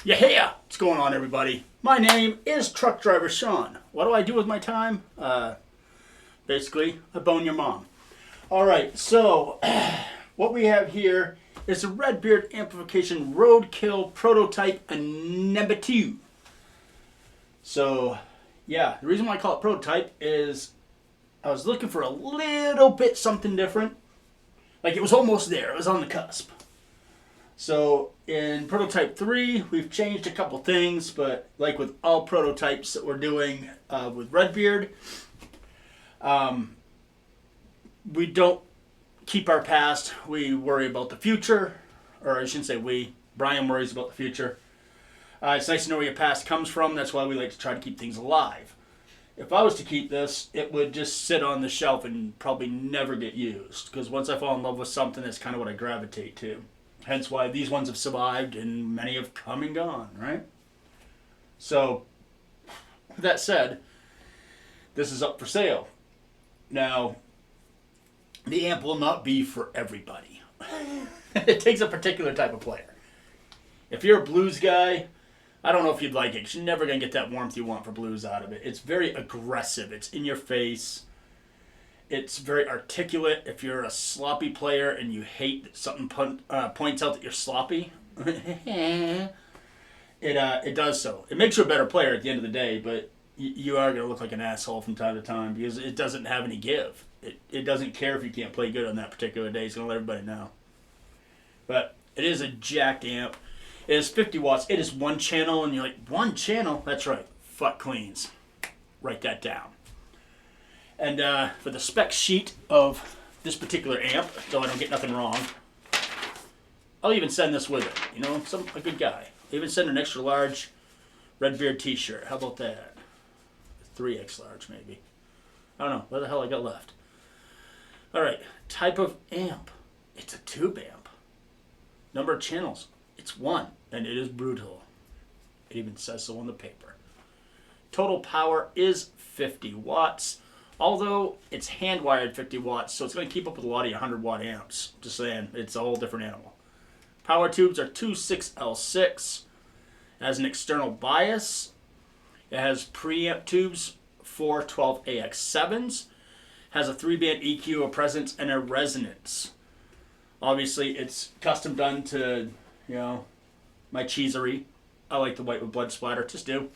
Yeah, what's going on, everybody? My name is Truck Driver Sean. What do I do with my time? Basically, I bone your mom. Alright, so what we have here is a Redbeard Amplification Roadkill prototype number 2. So, yeah, the reason why I call it prototype is I was looking for a little bit something different. Like, it was almost there. It was on the cusp. So in prototype 3, we've changed a couple things, but like with all prototypes that we're doing with Redbeard, we don't keep our past. We worry about the future, or I shouldn't say we. Brian worries about the future. It's nice to know where your past comes from. That's why we like to try to keep things alive. If I was to keep this, it would just sit on the shelf and probably never get used. Because once I fall in love with something, that's kind of what I gravitate to. Hence why these ones have survived and many have come and gone, right? So, with that said, this is up for sale. Now, the amp will not be for everybody. It takes a particular type of player. If you're a blues guy, I don't know if you'd like it, because you're never going to get that warmth you want for blues out of it. It's very aggressive. It's in your face. It's very articulate. If you're a sloppy player and you hate that something points out that you're sloppy, it does so. It makes you a better player at the end of the day, but you are going to look like an asshole from time to time because it doesn't have any give. It doesn't care if you can't play good on that particular day. It's going to let everybody know. But it is a jacked amp. It is 50 watts. It is one channel, and you're like, one channel? That's right. Fuck cleans. Write that down. And for the spec sheet of this particular amp, so I don't get nothing wrong, I'll even send this with it. You know, a good guy. I'll even send an extra large Redbeard t-shirt. How about that? 3X large, maybe. I don't know. What the hell I got left? Alright. Type of amp. It's a tube amp. Number of channels. It's 1. And it is brutal. It even says so on the paper. Total power is 50 watts. Although it's hand-wired 50 watts, so it's going to keep up with a lot of your 100-watt amps. Just saying, it's a whole different animal. Power tubes are 2 6L6. It has an external bias. It has preamp tubes, 4 12AX7s. Has a 3-band EQ, a presence, and a resonance. Obviously, it's custom done to, my cheesery. I like the white with blood splatter, just do.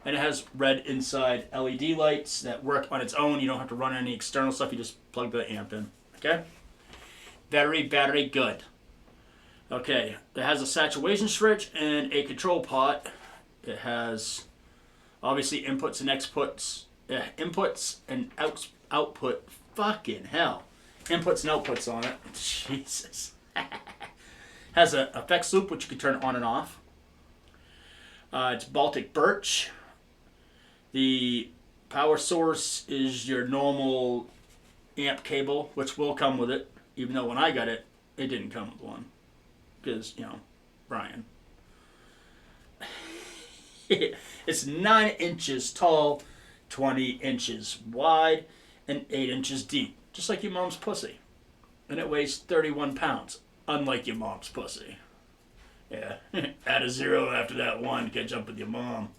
And it has red inside LED lights that work on its own. You don't have to run any external stuff. You just plug the amp in. Okay? Very, very good. Okay. It has a saturation switch and a control pot. It has, obviously, inputs and outputs. Inputs and output. Fucking hell. Inputs and outputs on it. Jesus. Has an effects loop, which you can turn on and off. It's Baltic birch. The power source is your normal amp cable, which will come with it, even though when I got it, it didn't come with one. Because, Brian. It's 9 inches tall, 20 inches wide, and 8 inches deep. Just like your mom's pussy. And it weighs 31 pounds, unlike your mom's pussy. Yeah, add a 0 after that 1 to catch up with your mom.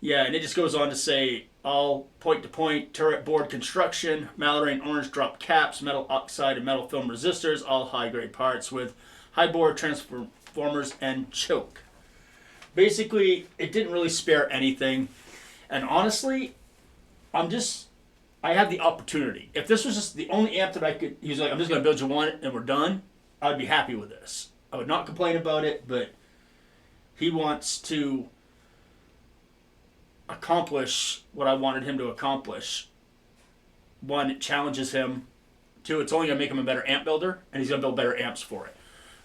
Yeah, and it just goes on to say all point-to-point turret board construction, Mallory orange drop caps, metal oxide and metal film resistors, all high-grade parts with high board transformers and choke. Basically, it didn't really spare anything. And honestly, I have the opportunity. If this was just the only amp that I could, he's like, I'm just going to build you one and we're done, I'd be happy with this. I would not complain about it, but he wants to accomplish what I wanted him to accomplish. 1, it challenges him. 2, it's only going to make him a better amp builder, and he's going to build better amps for it.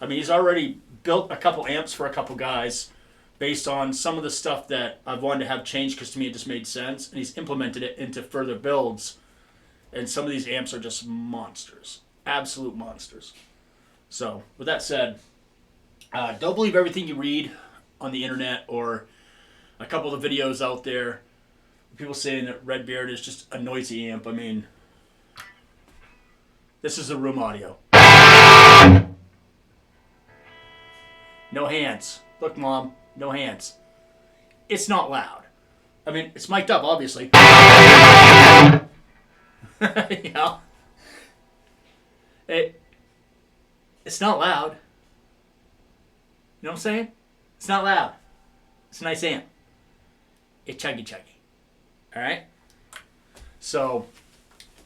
I mean, he's already built a couple amps for a couple guys based on some of the stuff that I've wanted to have changed because to me it just made sense, and he's implemented it into further builds, and some of these amps are just monsters. Absolute monsters. So, with that said, don't believe everything you read on the internet or a couple of the videos out there. People saying that Redbeard is just a noisy amp. I mean, this is the room audio. No hands. Look, Mom, no hands. It's not loud. I mean, it's mic'd up, obviously. You know? It's not loud. You know what I'm saying? It's not loud. It's a nice amp. It's chuggy chuggy. Alright? So,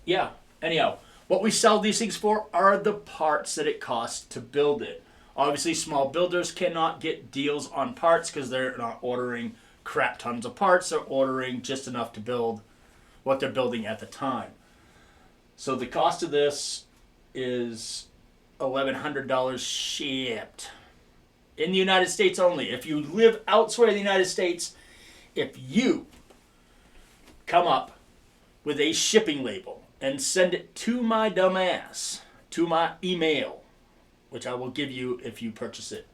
yeah. Anyhow, what we sell these things for are the parts that it costs to build it. Obviously, small builders cannot get deals on parts because they're not ordering crap tons of parts. They're ordering just enough to build what they're building at the time. So the cost of this is $1,100 shipped. In the United States only. If you live outside of the United States, if you come up with a shipping label and send it to my dumb ass, to my email, which I will give you if you purchase it.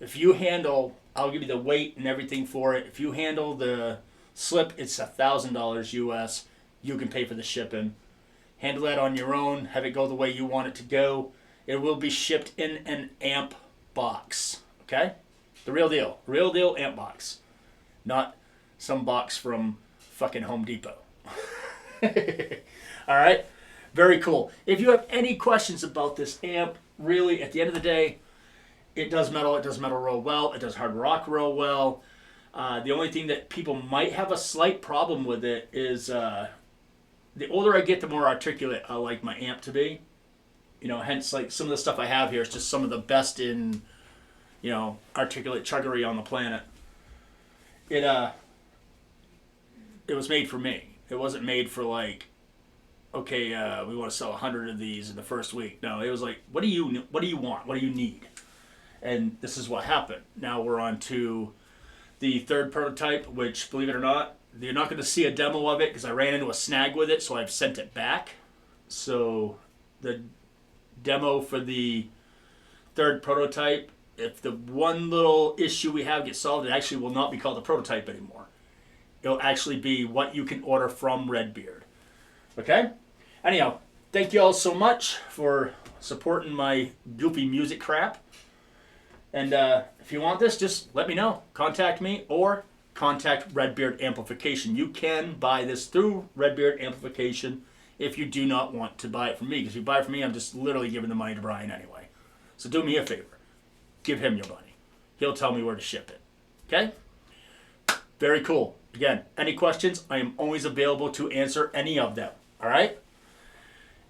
If you handle, I'll give you the weight and everything for it. If you handle the slip, it's $1,000 US. You can pay for the shipping. Handle that on your own. Have it go the way you want it to go. It will be shipped in an amp box. Okay? The real deal. Real deal amp box. Not some box from fucking Home Depot. Alright? Very cool. If you have any questions about this amp, really, at the end of the day, it does metal real well. It does hard rock real well. The only thing that people might have a slight problem with it is the older I get, the more articulate I like my amp to be. You know, hence, like, some of the stuff I have here is just some of the best in, you know, articulate chuggery on the planet. It was made for me. It wasn't made for, like, okay, we want to sell 100 of these in the first week. No, it was like, what do you want? What do you need? And this is what happened. Now we're on to the third prototype, which, believe it or not, you're not going to see a demo of it because I ran into a snag with it, so I've sent it back. So the demo for the third prototype, if the one little issue we have gets solved, it actually will not be called a prototype anymore. It'll actually be what you can order from Redbeard. Okay? Anyhow, thank you all so much for supporting my goofy music crap. And if you want this, just let me know. Contact me or contact Redbeard Amplification. You can buy this through Redbeard Amplification if you do not want to buy it from me. Because if you buy it from me, I'm just literally giving the money to Brian anyway. So do me a favor. Give him your money. He'll tell me where to ship it. Okay? Very cool. Again, any questions, I am always available to answer any of them. Alright?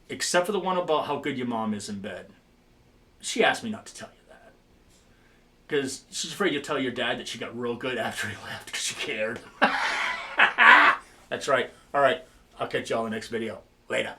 Except for the one about how good your mom is in bed. She asked me not to tell you that. Because she's afraid you'll tell your dad that she got real good after he left because she cared. That's right. Alright, I'll catch y'all in the next video. Later.